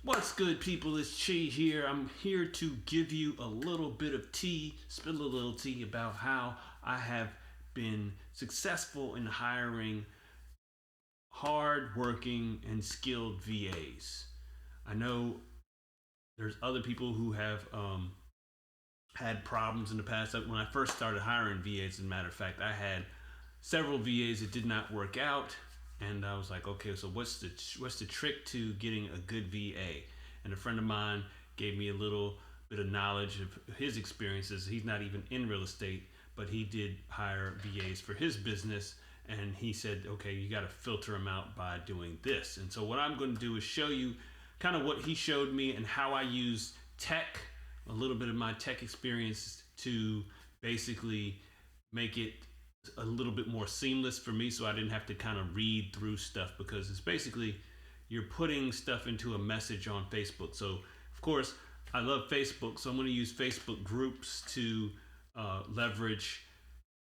What's good, people? It's Chi here. I'm here to give you a little bit of tea, spill a little tea about how I have been successful in hiring hard-working and skilled VAs. I know there's other people who have had problems in the past. When I first started hiring VAs, as a matter of fact, I had several VAs that did not work out. And I was like, okay, so what's the trick to getting a good VA? And a friend of mine gave me a little bit of knowledge of his experiences. He's not even in real estate, but he did hire VAs for his business. And he said, okay, you got to filter them out by doing this. And so what I'm going to do is show you kind of what he showed me and how I use tech, a little bit of my tech experience to basically make it a little bit more seamless for me, so I didn't have to kind of read through stuff, because it's basically you're putting stuff into a message on Facebook. So of course I love Facebook, so I'm going to use Facebook groups to leverage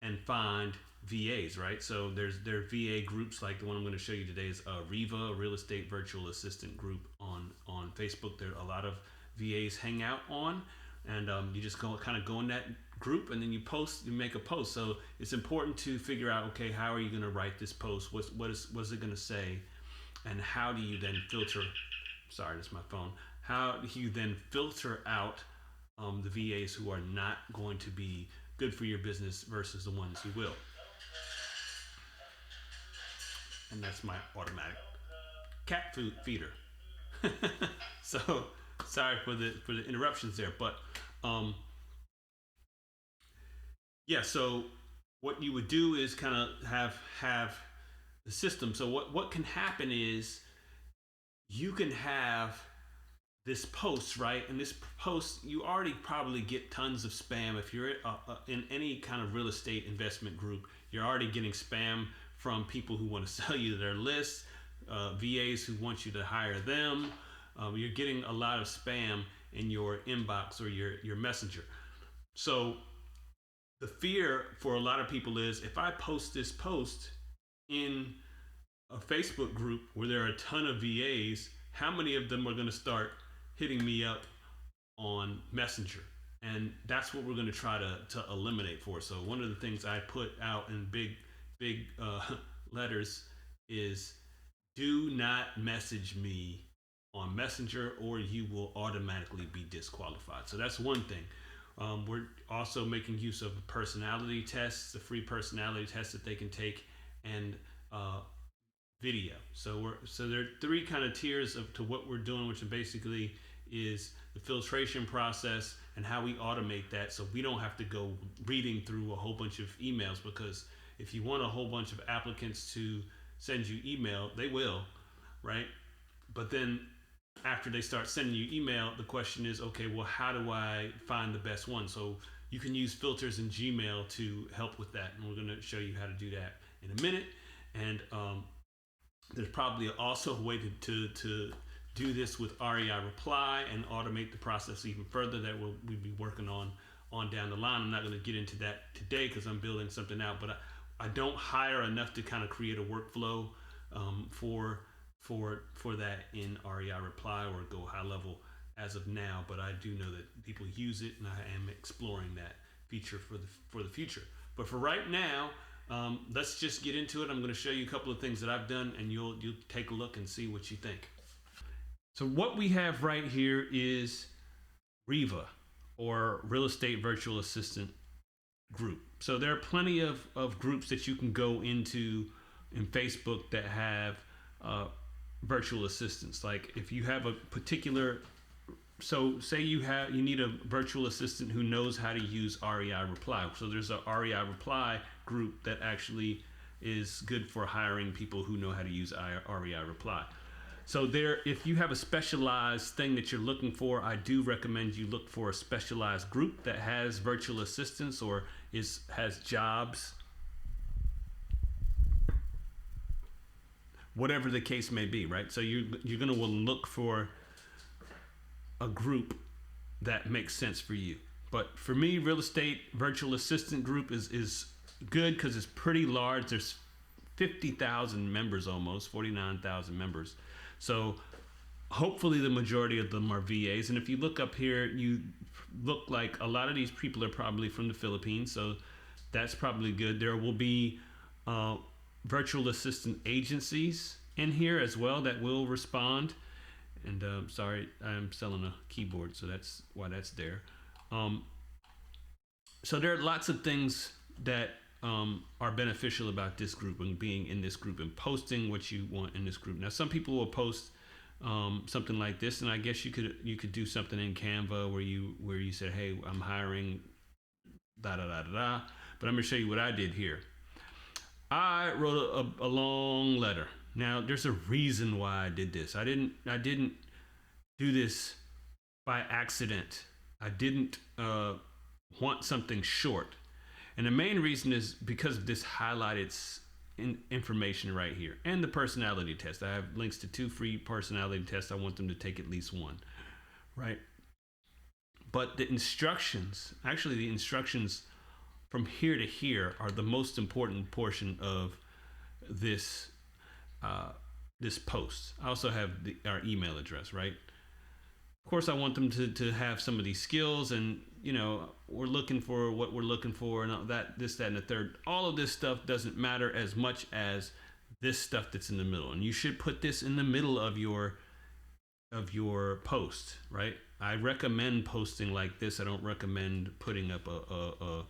and find VAs, right? So there are VA groups like the one I'm going to show you today is Riva, a real estate virtual assistant group on Facebook. There are a lot of VAs hang out on, and you just go in that group, and then you make a post. So it's important to figure out, okay, how are you going to write this post? What's it going to say? And how do you then filter? Sorry, that's my phone. How do you then filter out the VAs who are not going to be good for your business versus the ones who will? And that's my automatic cat food feeder. So sorry for the interruptions there, but yeah. So what you would do is kind of have the system. So what can happen is you can have this post, right? And this post, you already probably get tons of spam. If you're in any kind of real estate investment group, you're already getting spam from people who want to sell you their lists, VAs who want you to hire them. You're getting a lot of spam in your inbox or your messenger. So the fear for a lot of people is, if I post this post in a Facebook group where there are a ton of VAs, how many of them are going to start hitting me up on Messenger? And that's what we're going to try to eliminate for. So one of the things I put out in big letters is, do not message me on Messenger or you will automatically be disqualified. So that's one thing. We're also making use of personality tests, the free personality tests that they can take, and video. So there are three kind of tiers to what we're doing, which basically is the filtration process and how we automate that, so we don't have to go reading through a whole bunch of emails. Because if you want a whole bunch of applicants to send you email, they will, right? But then after they start sending you email, the question is, okay, well, how do I find the best one? So you can use filters in Gmail to help with that, and we're going to show you how to do that in a minute. And there's probably also a way to do this with REI Reply and automate the process even further that we'll be working on down the line. I'm not going to get into that today because I'm building something out, but I don't hire enough to kind of create a workflow for that in REI Reply or go high level as of now. But I do know that people use it, and I am exploring that feature for the future. But for right now, let's just get into it. I'm going to show you a couple of things that I've done, and you'll take a look and see what you think. So what we have right here is Riva, or Real Estate Virtual Assistant Group. So there are plenty of groups that you can go into in Facebook that have virtual assistants. Like if you have a particular, so say you need a virtual assistant who knows how to use REI Reply. So there's a REI Reply group that actually is good for hiring people who know how to use REI Reply. So if you have a specialized thing that you're looking for, I do recommend you look for a specialized group that has virtual assistants or has jobs, whatever the case may be, right? So you're going to look for a group that makes sense for you. But for me, Real Estate Virtual Assistant Group is good because it's pretty large. There's 50,000 members, almost 49,000 members. So Hopefully the majority of them are VAs. And if you look up here, you look like a lot of these people are probably from the Philippines. So that's probably good. There will be virtual assistant agencies in here as well that will respond. And sorry, I'm selling a keyboard, so that's why that's there. So there are lots of things that are beneficial about this group and being in this group and posting what you want in this group. Now, some people will post something like this, and I guess you could do something in Canva where you say, hey, I'm hiring da da da da da. But I'm gonna show you what I did here. I wrote a long letter. Now, there's a reason why I did this. I didn't do this by accident. I didn't want something short. And the main reason is because of this highlighted information right here and the personality test. I have links to 2 free personality tests. I want them to take at least one, right? But the instructions from here to here are the most important portion of this this post. I also have our email address, right? Of course, I want them to have some of these skills, and we're looking for what we're looking for, and all that, this, that, and the third. All of this stuff doesn't matter as much as this stuff that's in the middle, and you should put this in the middle of your post, right? I recommend posting like this. I don't recommend putting up a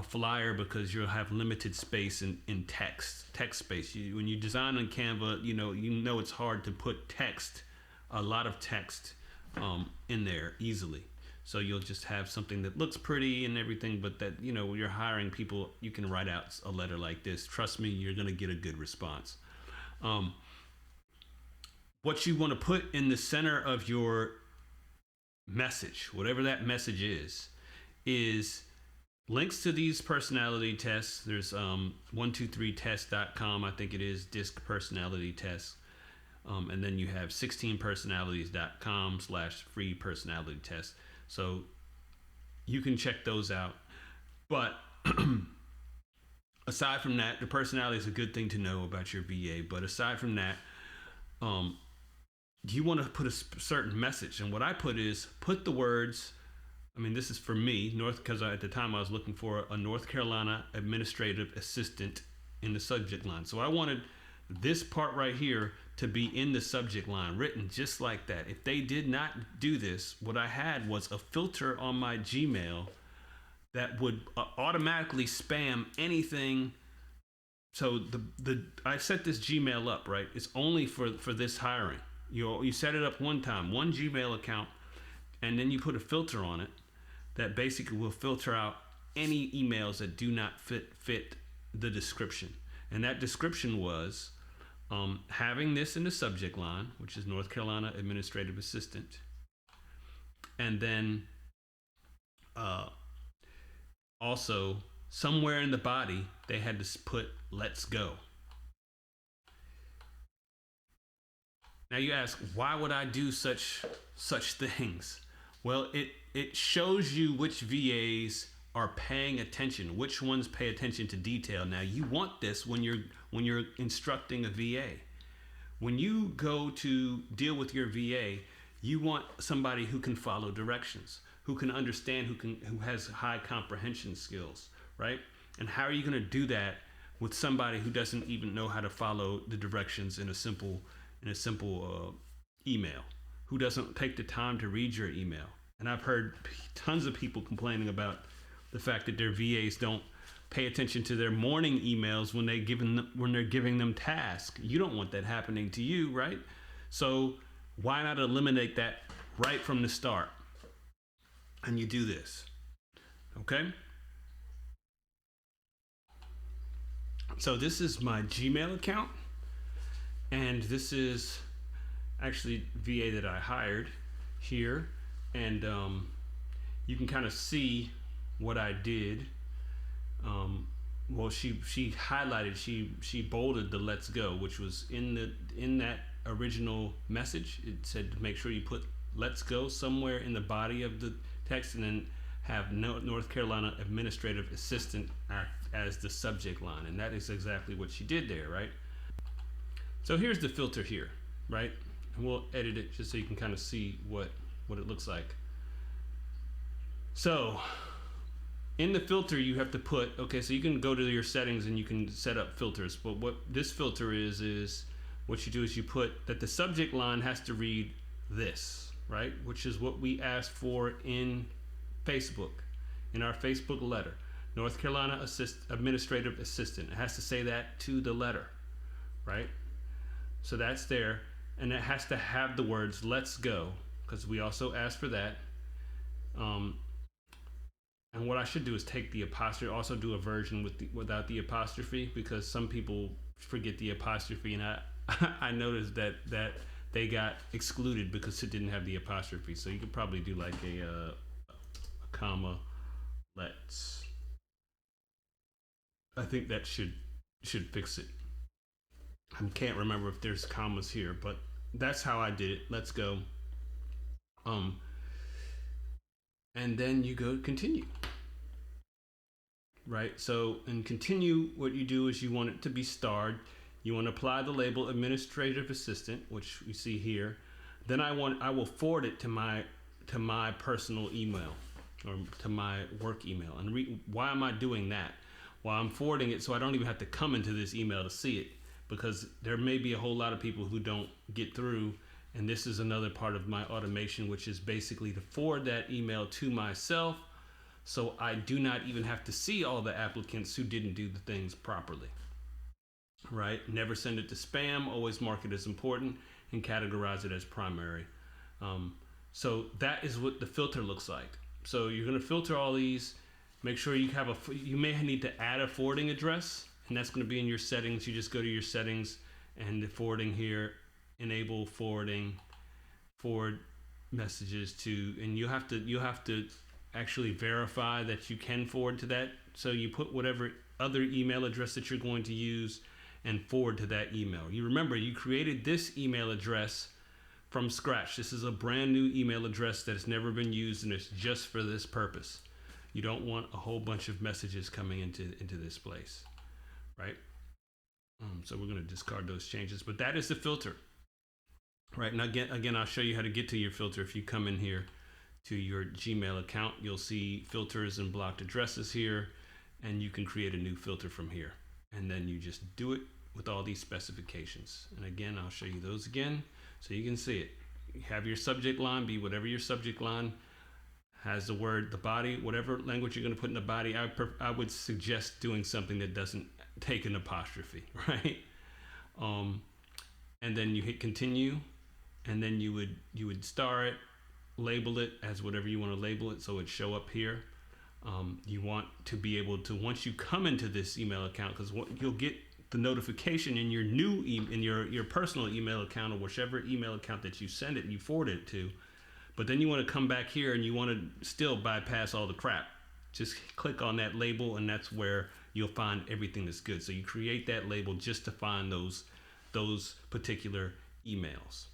flyer because you'll have limited space in text space. When you design on Canva, you know it's hard to put a lot of text in there easily. So you'll just have something that looks pretty and everything, but that, when you're hiring people, you can write out a letter like this. Trust me, you're going to get a good response. What you want to put in the center of your message, whatever that message is links to these personality tests. There's 123test.com, I think it is, DISC personality tests. And then you have 16personalities.com/free personality test. So you can check those out. But aside from that, the personality is a good thing to know about your VA. But aside from that, you want to put a certain message. And what I put the words, this is for me, because at the time I was looking for a North Carolina administrative assistant in the subject line. So I wanted this part right here to be in the subject line, written just like that. If they did not do this, what I had was a filter on my Gmail that would automatically spam anything. So I set this Gmail up, right? It's only for this hiring. You set it up one time, one Gmail account, and then you put a filter on it that basically will filter out any emails that do not fit the description. And that description was having this in the subject line, which is North Carolina Administrative Assistant. And then also somewhere in the body, they had to put "let's go." Now you ask, why would I do such things? Well, it shows you which VAs are paying attention, which ones pay attention to detail. Now you want this when you're instructing a VA. When you go to deal with your VA, you want somebody who can follow directions, who can understand, who has high comprehension skills, right? And how are you going to do that with somebody who doesn't even know how to follow the directions in a simple email, who doesn't take the time to read your email? And I've heard tons of people complaining about the fact that their VAs don't pay attention to their morning emails when they're giving them tasks. You don't want that happening to you, right? So why not eliminate that right from the start? And you do this, okay? So this is my Gmail account, and this is actually VA that I hired here, and you can kind of see what I did. Well, she highlighted, she bolded the "let's go," which was in that original message. It said to make sure you put "let's go" somewhere in the body of the text, and then have North Carolina Administrative Assistant as the subject line. And that is exactly what she did there, right? So here's the filter here, right? and we'll edit it just so you can kind of see what it looks like. So in the filter, you have to put, okay, so you can go to your settings and you can set up filters. But what this filter is what you do is you put that the subject line has to read this, right? Which is what we asked for in Facebook, in our Facebook letter. North Carolina Administrative Assistant. It has to say that to the letter, right? So that's there. And it has to have the words "let's go," because we also asked for that. And what I should do is take the apostrophe, also do a version without the apostrophe, because some people forget the apostrophe, and I noticed that they got excluded because it didn't have the apostrophe. So you could probably do like a comma, let's. I think that should fix it. I can't remember if there's commas here, but that's how I did it. Let's go. And then you go continue. Right? So in continue, what you do is you want it to be starred. You want to apply the label administrative assistant, which we see here. Then I will forward it to my personal email or to my work email. And why am I doing that? Well, I'm forwarding it so I don't even have to come into this email to see it, because there may be a whole lot of people who don't get through. And this is another part of my automation, which is basically to forward that email to myself, so I do not even have to see all the applicants who didn't do the things properly. Right? Never send it to spam. Always mark it as important and categorize it as primary. So that is what the filter looks like. So you're going to filter all these. Make sure you may need to add a forwarding address, and that's going to be in your settings. You just go to your settings and the forwarding here. Enable forwarding, forward messages to, and you have to actually verify that you can forward to that. So you put whatever other email address that you're going to use and forward to that email. You remember, you created this email address from scratch. This is a brand new email address that's never been used, and it's just for this purpose. You don't want a whole bunch of messages coming into this place, right? So we're going to discard those changes, but that is the filter. Right, now again, I'll show you how to get to your filter. If you come in here to your Gmail account, you'll see filters and blocked addresses here, and you can create a new filter from here. And then you just do it with all these specifications. And again, I'll show you those again so you can see it. You have your subject line be whatever your subject line has, the word, the body, whatever language you're going to put in the body. I would suggest doing something that doesn't take an apostrophe, right? And then you hit continue. And then you would star it, label it as whatever you want to label it, so it show up here. You want to be able to, once you come into this email account, because you'll get the notification in your new in your personal email account, or whichever email account that you send it, you forward it to. But then you want to come back here and you want to still bypass all the crap. Just click on that label, and that's where you'll find everything that's good. So you create that label just to find those particular emails.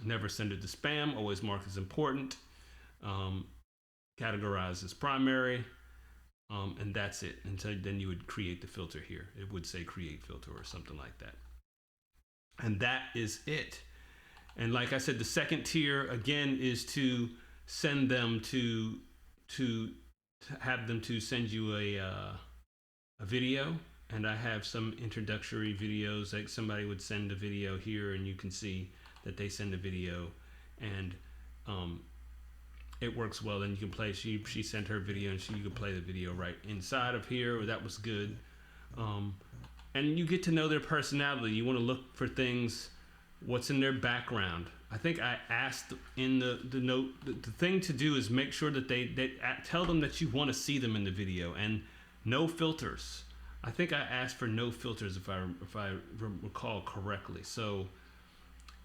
Never send it to spam. Always mark as important. Categorize as primary. And that's it. And so then you would create the filter here. It would say create filter or something like that. And that is it. And like I said, the second tier again is to send them to have them to send you a video. And I have some introductory videos, like somebody would send a video here, and you can see that they send a video, and it works well. Then you can play. She sent her video, and you can play the video right inside of here. That was good, and you get to know their personality. You want to look for things, what's in their background. I think I asked in the note. The thing to do is make sure that they tell them that you want to see them in the video, and no filters. I think I asked for no filters if I recall correctly. So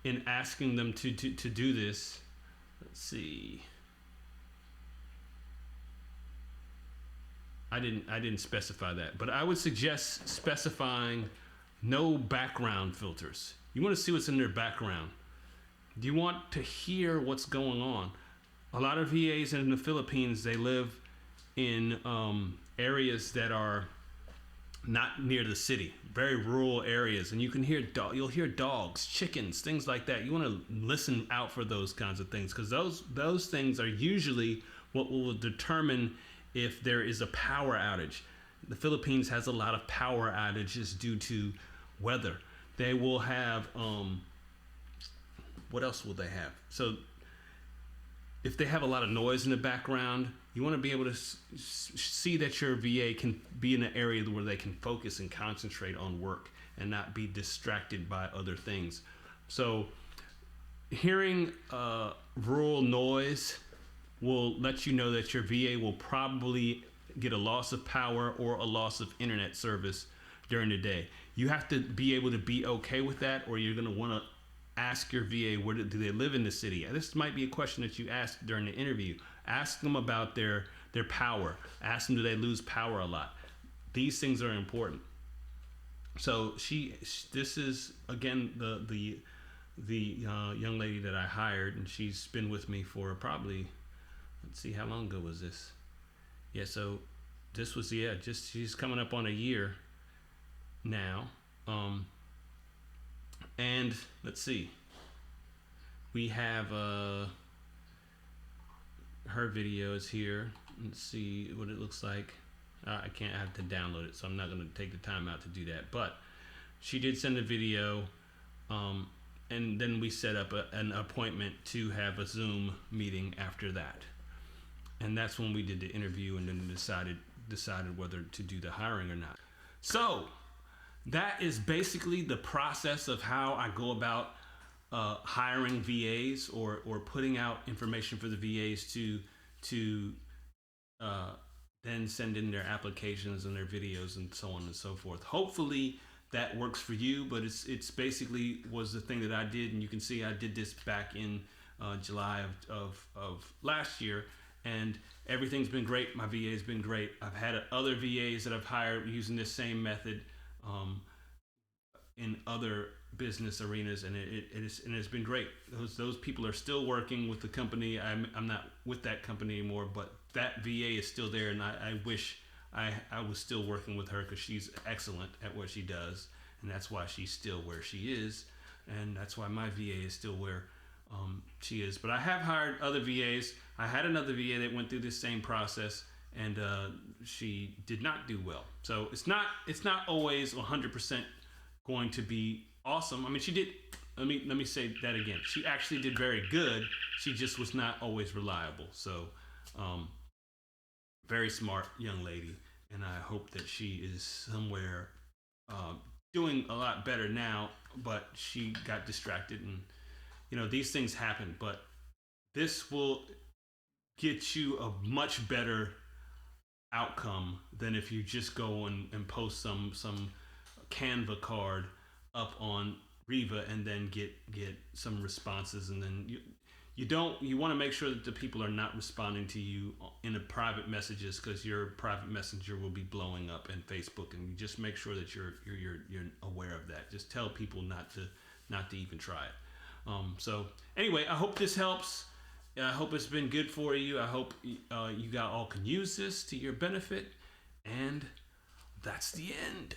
in asking them to do this, let's see. I didn't specify that, but I would suggest specifying no background filters. You want to see what's in their background. Do you want to hear what's going on? A lot of VAs in the Philippines, they live in areas that are not near the city, very rural areas, and you can hear you'll hear dogs, chickens, things like that. You want to listen out for those kinds of things, because those things are usually what will determine if there is a power outage. The Philippines has a lot of power outages due to weather. They will have what else will they have? So if they have a lot of noise in the background, you want to be able to see that your VA can be in an area where they can focus and concentrate on work and not be distracted by other things. So hearing rural noise will let you know that your VA will probably get a loss of power or a loss of internet service during the day. You have to be able to be okay with that, or you're going to want to ask your VA, where do they live in the city? This might be a question that you ask during the interview. Ask them about their power. Ask them, do they lose power a lot? These things are important. So this is again the young lady that I hired, and she's been with me for probably, let's see, how long ago was this? Yeah, so this was she's coming up on a year now. And let's see, we have her videos here. Let's see what it looks like. I have to download it, so I'm not going to take the time out to do that. But she did send a video, and then we set up an appointment to have a Zoom meeting after that. And that's when we did the interview, and then decided whether to do the hiring or not. So that is basically the process of how I go about hiring VAs, or putting out information for the VAs to then send in their applications and their videos and so on and so forth. Hopefully that works for you, but it's basically was the thing that I did, and you can see I did this back in July of last year, and everything's been great. My VA's been great. I've had other VAs that I've hired using this same method in other business arenas, and it's been great. Those people are still working with the company. I'm not with that company anymore, but that VA is still there, and I wish I was still working with her, because she's excellent at what she does, and that's why she's still where she is, and that's why my VA is still where she is. But I have hired other VAs. I had another VA that went through this same process, and she did not do well. So it's not always 100% going to be awesome. I mean, she did. Let me say that again. She actually did very good. She just was not always reliable. So, very smart young lady, and I hope that she is somewhere doing a lot better now. But she got distracted, and these things happen. But this will get you a much better outcome than if you just go and post some Canva card up on Riva and then get some responses, and then you want to make sure that the people are not responding to you in the private messages, because your private messenger will be blowing up in Facebook, and you just make sure that you're aware of that. Just tell people not to even try it. So anyway, I hope this helps. I hope it's been good for you. I hope you all can use this to your benefit, and that's the end.